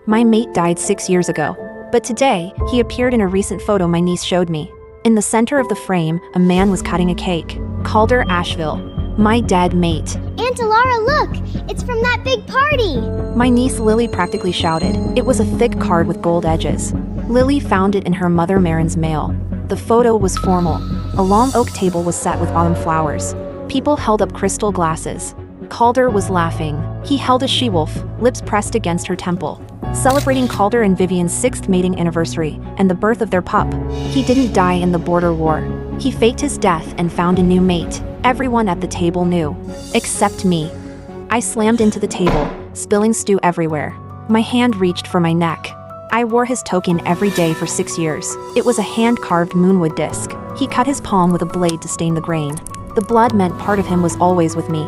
My mate died 6 years ago, but today, he appeared in a recent photo my niece showed me. In the center of the frame, a man was cutting a cake. Calder Asheville, my dead mate. Aunt Elara, look! It's from that big party! My niece Lily practically shouted. It was a thick card with gold edges. Lily found it in her mother Marin's mail. The photo was formal. A long oak table was set with autumn flowers. People held up crystal glasses. Calder was laughing. He held a she-wolf, lips pressed against her temple, celebrating Calder and Vivian's 6th mating anniversary and the birth of their pup. He didn't die in the border war. He faked his death and found a new mate. Everyone at the table knew, except me. I slammed into the table, spilling stew everywhere. My hand reached for my neck. I wore his token every day for 6 years. It was a hand-carved moonwood disc. He cut his palm with a blade to stain the grain. The blood meant part of him was always with me.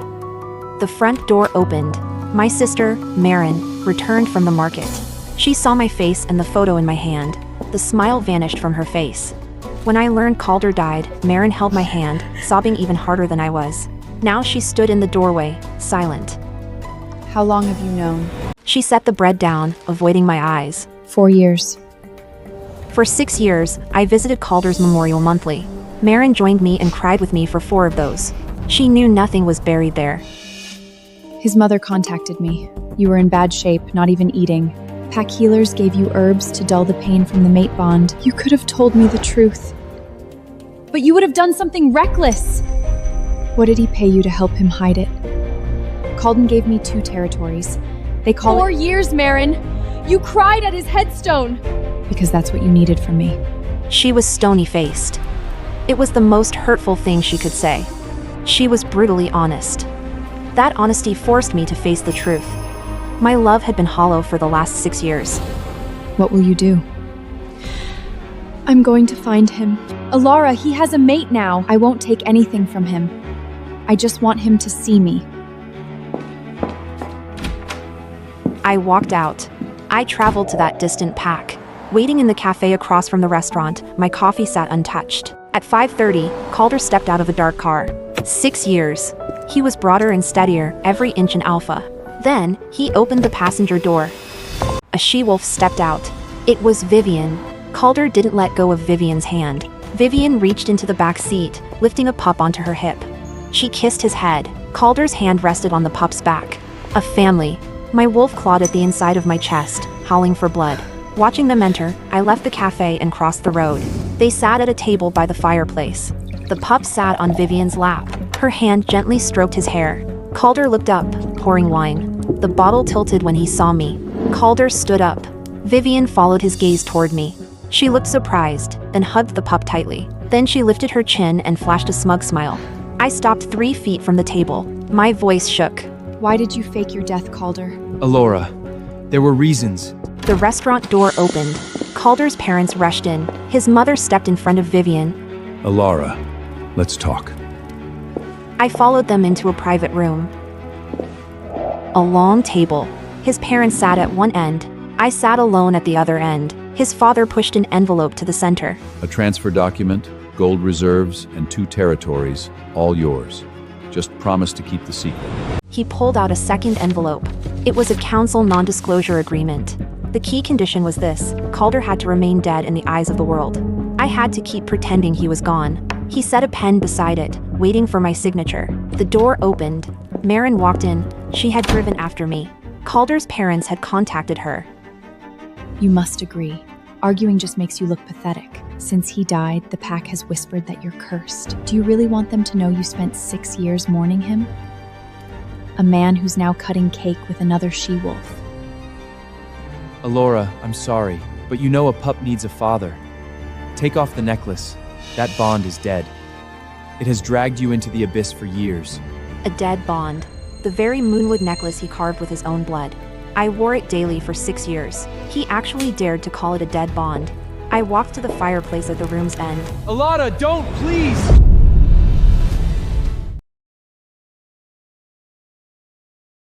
The front door opened. My sister, Marin, returned from the market. She saw my face and the photo in my hand. The smile vanished from her face. When I learned Calder died, Marin held my hand, sobbing even harder than I was. Now she stood in the doorway, silent. How long have you known? She set the bread down, avoiding my eyes. 4 years. For 6 years, I visited Calder's memorial monthly. Marin joined me and cried with me for 4 of those. She knew nothing was buried there. His mother contacted me. You were in bad shape, not even eating. Pack healers gave you herbs to dull the pain from the mate bond. You could have told me the truth. But you would have done something reckless! What did he pay you to help him hide it? Calden gave me 2 territories. They call 4 years, Marin! You cried at his headstone! Because that's what you needed from me. She was stony-faced. It was the most hurtful thing she could say. She was brutally honest. That honesty forced me to face the truth. My love had been hollow for the last 6 years. What will you do? I'm going to find him. Elara, he has a mate now. I won't take anything from him. I just want him to see me. I walked out. I traveled to that distant pack. Waiting in the cafe across from the restaurant, my coffee sat untouched. At 5:30, Calder stepped out of a dark car. 6 years. He was broader and steadier, every inch an alpha. Then, he opened the passenger door. A she-wolf stepped out. It was Vivian. Calder didn't let go of Vivian's hand. Vivian reached into the back seat, lifting a pup onto her hip. She kissed his head. Calder's hand rested on the pup's back. A family. My wolf clawed at the inside of my chest, howling for blood. Watching them enter, I left the cafe and crossed the road. They sat at a table by the fireplace. The pup sat on Vivian's lap. Her hand gently stroked his hair. Calder looked up, pouring wine. The bottle tilted when he saw me. Calder stood up. Vivian followed his gaze toward me. She looked surprised, then hugged the pup tightly. Then she lifted her chin and flashed a smug smile. I stopped 3 feet from the table. My voice shook. Why did you fake your death, Calder? Elara, there were reasons. The restaurant door opened. Calder's parents rushed in. His mother stepped in front of Vivian. Elara, let's talk. I followed them into a private room. A long table. His parents sat at one end. I sat alone at the other end. His father pushed an envelope to the center. A transfer document, gold reserves, and 2 territories, all yours. Just promise to keep the secret. He pulled out a second envelope. It was a council non-disclosure agreement. The key condition was this: Calder had to remain dead in the eyes of the world. I had to keep pretending he was gone. He set a pen beside it, waiting for my signature. The door opened. Marin walked in. She had driven after me. Calder's parents had contacted her. You must agree. Arguing just makes you look pathetic. Since he died, the pack has whispered that you're cursed. Do you really want them to know you spent 6 years mourning him? A man who's now cutting cake with another she-wolf. Elara, I'm sorry, but you know a pup needs a father. Take off the necklace. That bond is dead. It has dragged you into the abyss for years. A dead bond. The very moonwood necklace he carved with his own blood. I wore it daily for 6 years. He actually dared to call it a dead bond. I walked to the fireplace at the room's end. Elara, don't, please!